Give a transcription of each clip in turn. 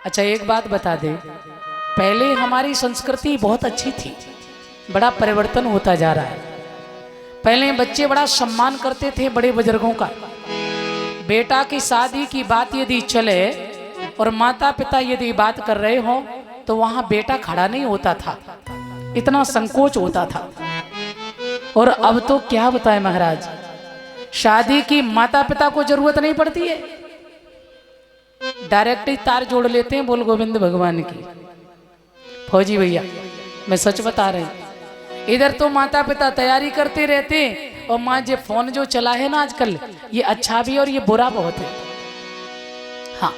अच्छा एक बात बता दे, पहले हमारी संस्कृति बहुत अच्छी थी, बड़ा परिवर्तन होता जा रहा है। पहले बच्चे बड़ा सम्मान करते थे बड़े बुजुर्गों का। बेटा की शादी की बात यदि चले और माता पिता यदि बात कर रहे हो तो वहां बेटा खड़ा नहीं होता था, इतना संकोच होता था। और अब तो क्या बताए महाराज, शादी की माता पिता को जरूरत नहीं पड़ती है, डायरेक्ट ही तार जोड़ लेते हैं बोल गोविंद भगवान की। फौजी भैया मैं सच बता रहे हैं, इधर तो माता पिता तैयारी करते रहते हैं और माँ जे फोन जो चला है ना आजकल, ये अच्छा भी और ये बुरा बहुत है। हाँ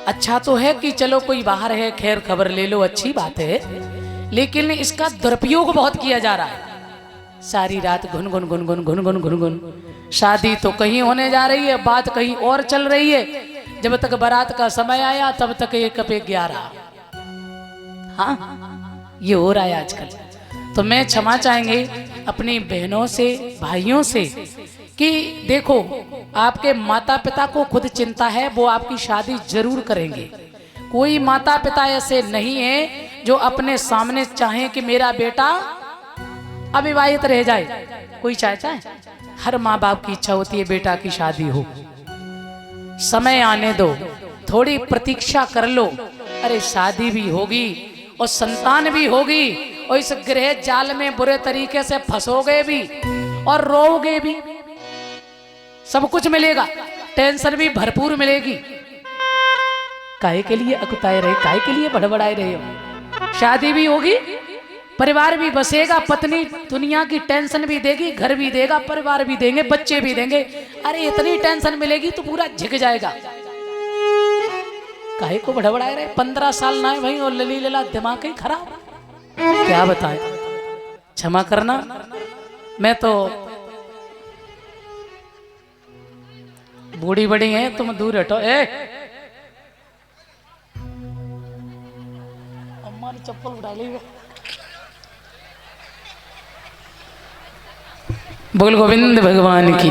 अच्छा तो है कि चलो कोई बाहर है खैर खबर ले लो, अच्छी बात है, लेकिन इसका दुरुपयोग बहुत किया जा रहा है। सारी रात घुन घुन घुन घुन घुन घुन घुन घुन, शादी तो कहीं होने जा रही है, बात कहीं और चल रही है, जब तक बारात का समय आया तब तक 1:11। हाँ ये हो रहा है आजकल। तो मैं क्षमा चाहेंगे अपनी बहनों से भाइयों से कि देखो आपके माता पिता को खुद चिंता है, वो आपकी शादी जरूर करेंगे। कोई माता पिता ऐसे नहीं है जो अपने सामने चाहे कि मेरा बेटा अविवाहित रह जाए। कोई चाहता है? हर माँ बाप की इच्छा होती है बेटा की शादी हो। समय आने दो, थोड़ी प्रतीक्षा कर लो, अरे शादी भी होगी और संतान भी होगी और इस गृह जाल में बुरे तरीके से फंसोगे भी और रोओगे भी, सब कुछ मिलेगा, टेंशन भी भरपूर मिलेगी। काहे के लिए अकुताए रहे, काहे के लिए बड़बड़ाए रहे हो? शादी भी होगी, परिवार भी बसेगा, पत्नी दुनिया की टेंशन भी देगी, घर भी देगा, परिवार भी देंगे, बच्चे भी देंगे। अरे इतनी टेंशन मिलेगी तो पूरा झिक जाएगा। काहे को बड़बड़ाए रहे? 15 साल ना है भाई और लली लला दिमाग ही खराब। क्या बताएं, क्षमा करना। मैं तो बूढ़ी बड़ी है, तुम दूर हटो। अम्मा ने चप्पल उठा ली। बोल गोविंद भगवान की।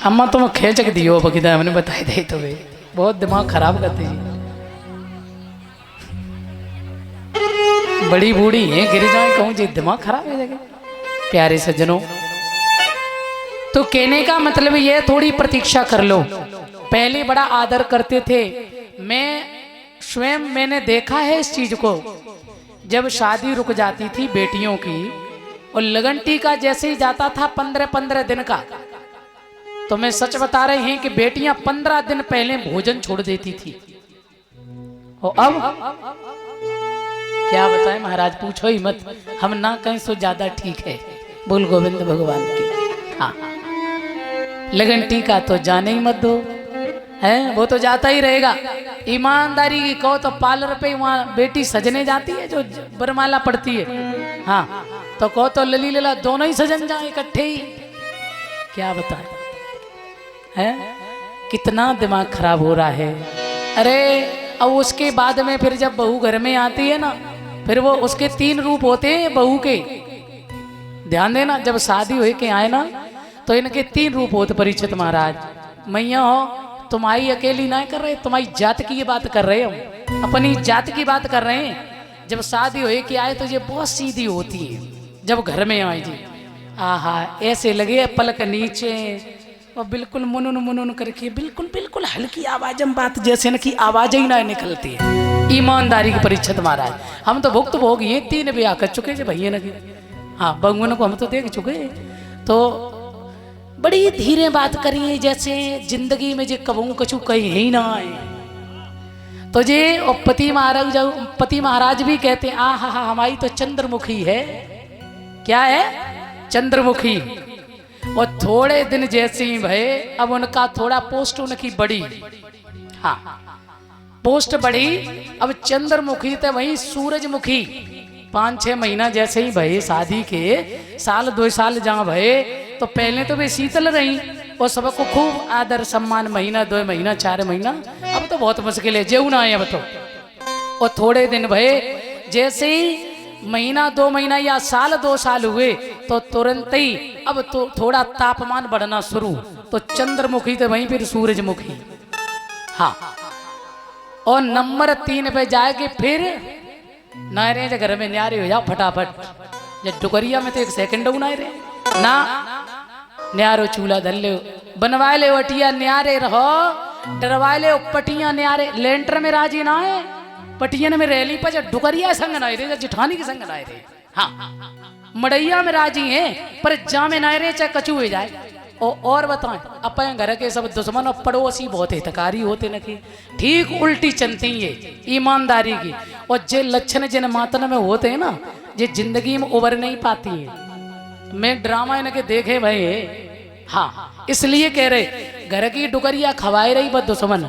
अम्मा तुम खेचक दियो बकिदा, हमने बताई दे तो वे बहुत दिमाग खराब करती है। बड़ी बूढ़ी है, गिर जाए कहूँ जी दिमाग खराब है जगह। प्यारे सज्जनों, तो कहने का मतलब ये थोड़ी प्रतीक्षा कर लो। पहले बड़ा आदर करते थे, मैं स्वयं मैंने देखा है इस चीज को। जब शादी रुक जाती थी बेटियों की और लगन टीका जैसे ही जाता था 15-15 दिन का, तो मैं सच बता रहे हैं कि बेटियां 15 दिन पहले भोजन छोड़ देती थी। और अब क्या बताएं महाराज, पूछो ही मत, हम ना कहें तो ज्यादा ठीक है। बोल गोविंद भगवान की। हाँ लगन टीका तो जाने ही मत दो, है वो तो जाता ही रहेगा। ईमानदारी की कहो तो पार्लर पे वहाँ बेटी सजने जाती है जो बरमाला पड़ती है, हाँ तो कहो तो लली लला दोनों ही सजन जाए इकट्ठे ही। क्या बताएं है, कितना दिमाग खराब हो रहा है। अरे अब उसके बाद में फिर जब बहू घर में आती है ना, फिर वो उसके 3 रूप होते हैं बहू के। ध्यान देना, जब शादी हो के आए ना तो इनके 3 रूप होते परीक्षित महाराज। मैया हो तुम्हारी अकेली ना कर रहे, तुम्हारी जात की ये बात कर रहे हम, अपनी जात की बात कर रहे हैं। जब शादी हो के आए तो ये बहुत सीधी होती है, जब घर में आए जी आहा ऐसे लगे पलक नीचे और बिल्कुल मुनुन मुनुन करके बिल्कुल बिल्कुल हल्की आवाज में बात, जैसे न की आवाज ही ना निकलती है। ईमानदारी की परीक्षित महाराज, हम तो भुक्त भोग ये 3 ब्याह कर चुके थे भैया न की। हाँ बंगुन को हम तो देख चुके, तो बड़ी धीरे बात करिए जैसे जिंदगी में जो कबू कछु कही ही ना आए। तो जे और पति महाराज भी कहते हैं आ हा हमारी तो चंद्रमुखी है। क्या है? चंद्रमुखी। और थोड़े दिन जैसे ही भय, अब उनका थोड़ा पोस्ट उनकी बढ़ी, हाँ पोस्ट बढ़ी, अब चंद्रमुखी तो वही सूरजमुखी। 5-6 महीना जैसे ही भय शादी के, 1-2 साल जहाँ भय, तो पहले तो वे शीतल रही और सबको खूब आदर सम्मान, महीना 2 महीना 4 महीना, अब तो बहुत मुश्किल है जेऊ ना है अब तो। और थोड़े दिन भय, जैसे ही महीना 2 महीना या 1-2 साल हुए तो तुरंत ही अब तो थोड़ा तापमान बढ़ना शुरू, तो चंद्रमुखी तो वहीं फिर सूरजमुखी। हाँ और नंबर 3 पे जाके फिर नायरे जे घर में न्यारे हो जाओ फटाफट। जे डुकरिया में तो 1 सेकंड ना रे ना, न्यारो चूल्हा धर ले बनवाए ले वटिया न्यारे रहो, डरवाए ले पटिया न्यारे। लेंटर में राजी ना है, पटियन में रैली पर डुकरिया संग ना रे, जिठानी के संग ना रे। हाँ मड़ैया में राजी है पर जामे ना रे चाहे कचू हो जाए। और बताएं अपने घर के सब दुश्मन और पड़ोसी बहुत हितकारी होते न कि ठीक उल्टी चलती है ईमानदारी की। और जे लक्षण जिन मातन में होते हैं ना, जे जिंदगी में उबर नहीं पाती है। मैं ड्रामा इनके देखे भाई। हाँ इसलिए कह रहे घर की डुकरिया खवाए रही बद दुश्मन,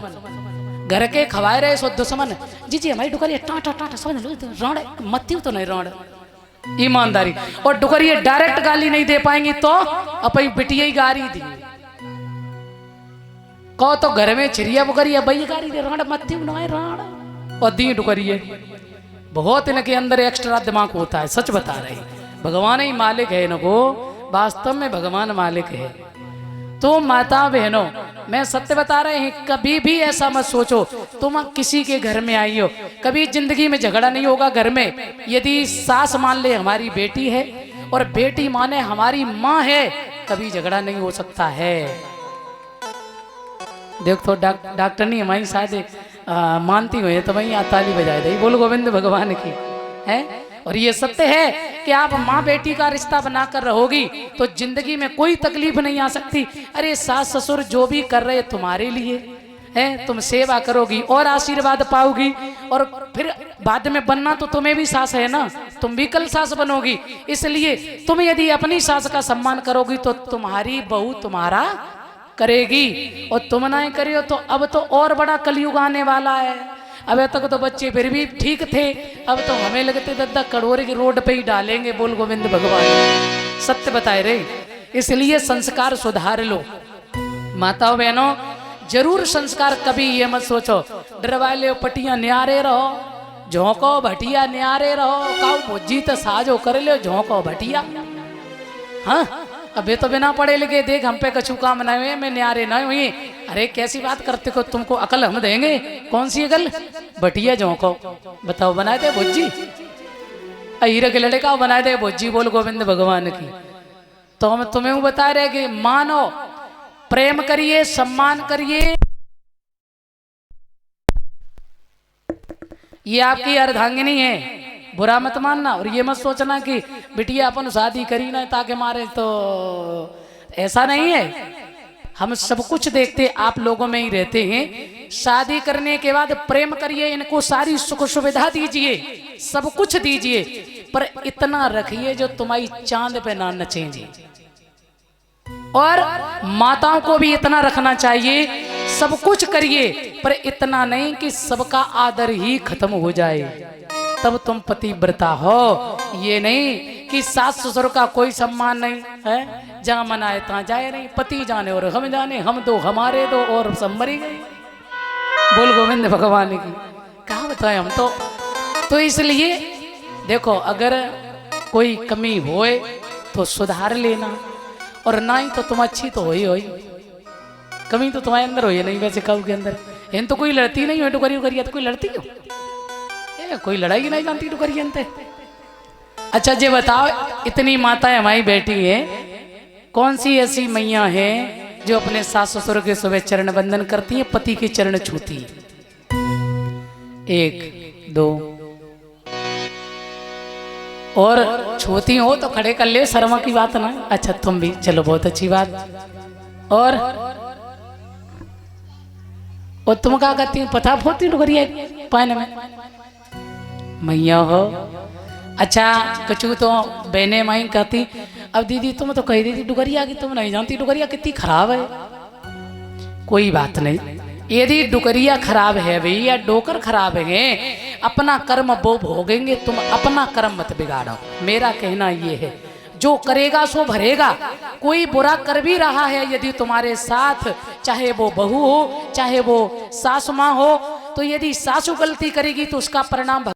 घर के खवाए रहे सो दुश्मन। जी जी हमारी डुकरिया टाटा टाटा समझ लो, राण मत्ती तो नहीं राण ईमानदारी। और डुकरिया डायरेक्ट गाली नहीं दे पाएंगी तो अपनी बिटिया ही गारी दी कहो तो घर में चिड़िया बुकरिया बई गारी दे राण मत्ती ना राण और दी डुकरिए। बहुत इनके अंदर एक्स्ट्रा दिमाग होता है, सच बता रहे। भगवान ही मालिक है इनको, वास्तव में भगवान मालिक है। तो माता बहनों मैं सत्य बता रहे हैं, कभी भी ऐसा मत सोचो तुम किसी के घर में आई हो कभी जिंदगी में झगड़ा नहीं होगा घर में। यदि सास मान ले हमारी बेटी है और बेटी माने हमारी माँ है, कभी झगड़ा नहीं हो सकता है। देख तो डॉक्टर नहीं हमारी शायद मानती हुई तो वही ताली बजाए दे, बोल गोविंद भगवान की है। और ये सत्य है कि आप माँ बेटी का रिश्ता बनाकर रहोगी तो जिंदगी में कोई तकलीफ नहीं आ सकती। अरे सास ससुर जो भी कर रहे तुम्हारे लिए है, तुम सेवा करोगी और आशीर्वाद पाओगी। और फिर बाद में बनना तो तुम्हें भी सास है ना, तुम भी कल सास बनोगी। इसलिए तुम यदि अपनी सास का सम्मान करोगी तो तुम्हारी बहू तुम्हारा करेगी। और तुम ना करियो तो अब तो और बड़ा कलयुग आने वाला है। अब तक तो बच्चे फिर भी ठीक थे, अब तो हमें लगते दादा कड़ोरे की रोड पे ही डालेंगे। बोल गोविंद भगवान, सत्य बताए रे। इसलिए संस्कार सुधार लो माताओं बहनों, जरूर संस्कार। कभी ये मत सोचो डरवाले पटिया न्यारे रहो, झोंको भटिया न्यारे रहो, काऊ भुज्जी तो साजो कर लो झोंको भटिया। हाँ अबे तो बिना पढ़े लिखे देख हम पे कछु काम न हुए, मैं न्यारे न हुई। अरे कैसी बात करते हो, तुमको अकल हम देंगे। कौन सी अकल? बटिया झोंको बताओ बनाए दे भुज्जी, हीरे के लड़का बनाए दे भुज्जी। बोल गोविंद भगवान की। तो हम तुम्हें बता रहे कि मानो, प्रेम करिए, सम्मान करिए। ये आपकी अर्धांगिनी है, बुरा मत मानना। और ये मत सोचना कि बिटिया अपन शादी करी ना ताकि मारे, तो ऐसा नहीं है। हम सब कुछ देखते आप लोगों में ही रहते हैं। शादी करने के बाद प्रेम करिए, इनको सारी सुख सुविधा दीजिए, सब कुछ दीजिए, पर इतना रखिए जो तुम्हारी चांद पे ना नचेंगे। और माताओं को भी इतना रखना चाहिए, सब कुछ करिए पर इतना नहीं कि सबका आदर ही खत्म हो जाए, तब तुम पतिव्रता हो। ये नहीं कि सास ससुर का कोई सम्मान नहीं है, जहां मनाए तहां जाए नहीं। पति जाने और हम जाने, हम दो हमारे दो और सब मरी गई। बोल गोविंद भगवान की। कहाँ बताए हम तो इसलिए देखो अगर कोई कमी होए तो सुधार लेना, और ना ही तो तुम अच्छी तो हो ही। कमी तो तुम्हारे अंदर हो ही नहीं। वैसे कब के अंदर इन तो कोई लड़ती नहीं हो, टुकरी करिए तो कोई लड़ती हो, कोई लड़ाई नहीं जानती टुकरी अंते। अच्छा जे बताओ, इतनी माताएं हमारी बैठी है, कौन सी ऐसी मैया है जो अपने सास ससुर के सुबह चरण बंदन करती है, पति के चरण छूती है? 1 2 और छूती हो तो खड़े कर ले, शर्मा की बात ना। अच्छा तुम भी, चलो बहुत अच्छी बात। और तुम क्या करती हो? पता फोती टुकरिया पाने में मैया हो। अच्छा कचू तो बहने माई कहती, अब दीदी तुम तो कह देती डुगरिया की, तुम नहीं जानती डुगरिया कितनी खराब है। कोई बात नहीं, यदि डुगरिया खराब है भाई या डोकर खराब है, अपना कर्म वो भोगेंगे, तुम अपना कर्म मत बिगाड़ो। मेरा कहना ये है, जो करेगा सो भरेगा। कोई बुरा कर भी रहा है यदि तुम्हारे साथ, चाहे वो बहू हो चाहे वो सासु माँ हो, तो यदि सासु गलती करेगी तो उसका परिणाम